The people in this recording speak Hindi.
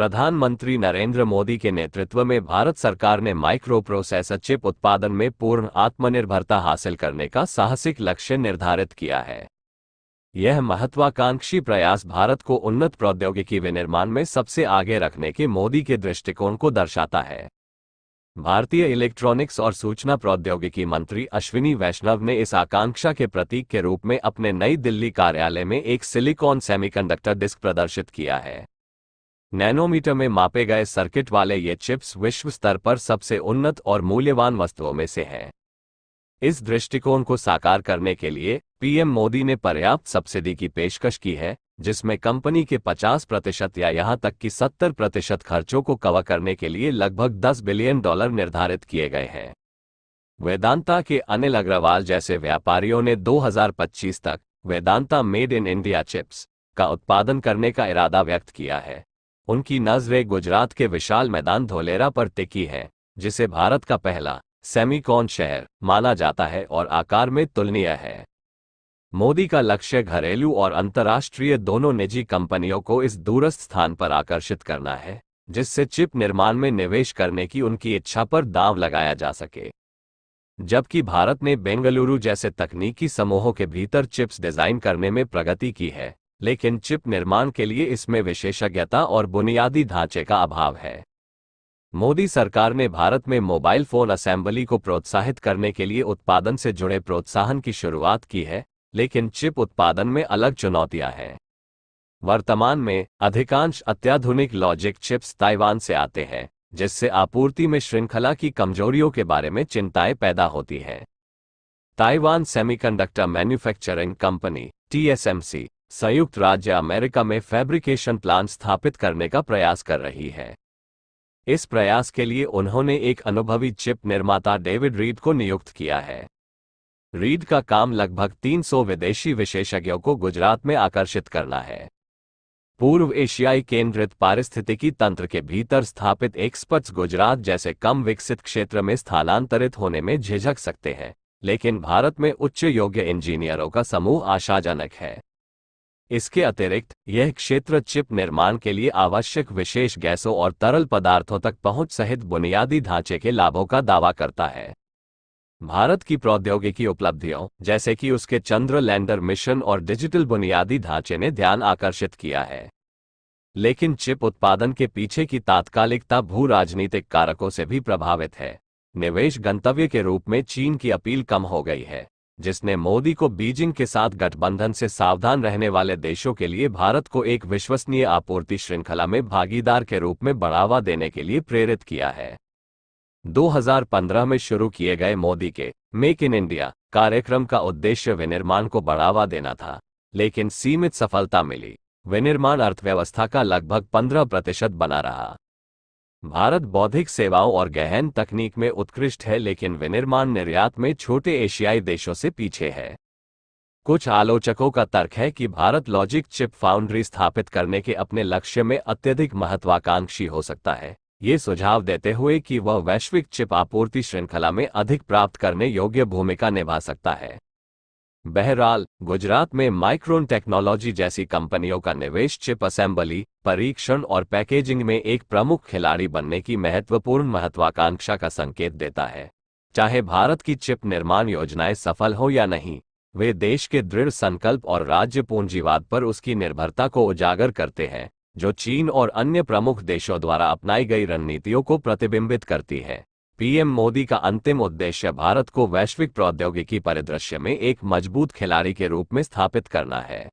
प्रधानमंत्री नरेंद्र मोदी के नेतृत्व में भारत सरकार ने माइक्रो प्रोसेसर चिप उत्पादन में पूर्ण आत्मनिर्भरता हासिल करने का साहसिक लक्ष्य निर्धारित किया है। यह महत्वाकांक्षी प्रयास भारत को उन्नत प्रौद्योगिकी विनिर्माण में सबसे आगे रखने के मोदी के दृष्टिकोण को दर्शाता है। भारतीय इलेक्ट्रॉनिक्स और सूचना प्रौद्योगिकी मंत्री अश्विनी वैष्णव ने इस आकांक्षा के प्रतीक के रूप में अपने नई दिल्ली कार्यालय में एक सिलिकॉन सेमीकंडक्टर डिस्क प्रदर्शित किया है। नैनोमीटर में मापे गए सर्किट वाले ये चिप्स विश्व स्तर पर सबसे उन्नत और मूल्यवान वस्तुओं में से हैं। इस दृष्टिकोण को साकार करने के लिए पीएम मोदी ने पर्याप्त सब्सिडी की पेशकश की है, जिसमें कंपनी के 50% या यहां तक कि 70% खर्चों को कवर करने के लिए लगभग $10 बिलियन निर्धारित किए गए हैं। वेदांता के अनिल अग्रवाल जैसे व्यापारियों ने 2025 तक Vedanta made in India chips का उत्पादन करने का इरादा व्यक्त किया है। उनकी नजरें गुजरात के विशाल मैदान धोलेरा पर टिकी हैं, जिसे भारत का पहला सेमीकॉन शहर माना जाता है और आकार में तुलनीय है। मोदी का लक्ष्य घरेलू और अंतर्राष्ट्रीय दोनों निजी कंपनियों को इस दूरस्थ स्थान पर आकर्षित करना है, जिससे चिप निर्माण में निवेश करने की उनकी इच्छा पर दांव लगाया जा सके। जबकि भारत ने बेंगलुरु जैसे तकनीकी समूहों के भीतर चिप्स डिजाइन करने में प्रगति की है, लेकिन चिप निर्माण के लिए इसमें विशेषज्ञता और बुनियादी ढांचे का अभाव है। मोदी सरकार ने भारत में मोबाइल फोन असेंबली को प्रोत्साहित करने के लिए उत्पादन से जुड़े प्रोत्साहन की शुरुआत की है, लेकिन चिप उत्पादन में अलग चुनौतियां हैं। वर्तमान में अधिकांश अत्याधुनिक लॉजिक चिप्स ताइवान से आते हैं, जिससे आपूर्ति में श्रृंखला की कमजोरियों के बारे में चिंताएं पैदा होती हैं। Taiwan semiconductor manufacturing company TSMC संयुक्त राज्य अमेरिका में फैब्रिकेशन प्लांट स्थापित करने का प्रयास कर रही है। इस प्रयास के लिए उन्होंने एक अनुभवी चिप निर्माता डेविड रीड को नियुक्त किया है। रीड का काम लगभग 300 विदेशी विशेषज्ञों को गुजरात में आकर्षित करना है। पूर्व एशियाई केंद्रित पारिस्थितिकी तंत्र के भीतर स्थापित एक्सपर्ट्स गुजरात जैसे कम विकसित क्षेत्र में स्थानांतरित होने में झिझक सकते हैं, लेकिन भारत में उच्च योग्य इंजीनियरों का समूह आशाजनक है। इसके अतिरिक्त यह क्षेत्र चिप निर्माण के लिए आवश्यक विशेष गैसों और तरल पदार्थों तक पहुंच सहित बुनियादी ढांचे के लाभों का दावा करता है। भारत की प्रौद्योगिकी उपलब्धियों, जैसे कि उसके चंद्र लैंडर मिशन और डिजिटल बुनियादी ढांचे ने ध्यान आकर्षित किया है, लेकिन चिप उत्पादन के पीछे की तात्कालिकता भू राजनीतिक कारकों से भी प्रभावित है। निवेश गंतव्य के रूप में चीन की अपील कम हो गई है, जिसने मोदी को बीजिंग के साथ गठबंधन से सावधान रहने वाले देशों के लिए भारत को एक विश्वसनीय आपूर्ति श्रृंखला में भागीदार के रूप में बढ़ावा देने के लिए प्रेरित किया है। 2015 में शुरू किए गए मोदी के मेक इन इंडिया कार्यक्रम का उद्देश्य विनिर्माण को बढ़ावा देना था, लेकिन सीमित सफलता मिली। विनिर्माण अर्थव्यवस्था का लगभग 15% बना रहा। भारत बौद्धिक सेवाओं और गहन तकनीक में उत्कृष्ट है, लेकिन विनिर्माण निर्यात में छोटे एशियाई देशों से पीछे है। कुछ आलोचकों का तर्क है कि भारत लॉजिक चिप फाउंड्री स्थापित करने के अपने लक्ष्य में अत्यधिक महत्वाकांक्षी हो सकता है, ये सुझाव देते हुए कि वह वैश्विक चिप आपूर्ति श्रृंखला में अधिक प्राप्त करने योग्य भूमिका निभा सकता है। बहरहाल, गुजरात में माइक्रोन टेक्नोलॉजी जैसी कंपनियों का निवेश चिप असेंबली, परीक्षण और पैकेजिंग में एक प्रमुख खिलाड़ी बनने की महत्वपूर्ण महत्वाकांक्षा का संकेत देता है। चाहे भारत की चिप निर्माण योजनाएं सफल हो या नहीं, वे देश के दृढ़ संकल्प और राज्य पूंजीवाद पर उसकी निर्भरता को उजागर करते हैं, जो चीन और अन्य प्रमुख देशों द्वारा अपनाई गई रणनीतियों को प्रतिबिंबित करती है। पीएम मोदी का अंतिम उद्देश्य भारत को वैश्विक प्रौद्योगिकी परिदृश्य में एक मजबूत खिलाड़ी के रूप में स्थापित करना है।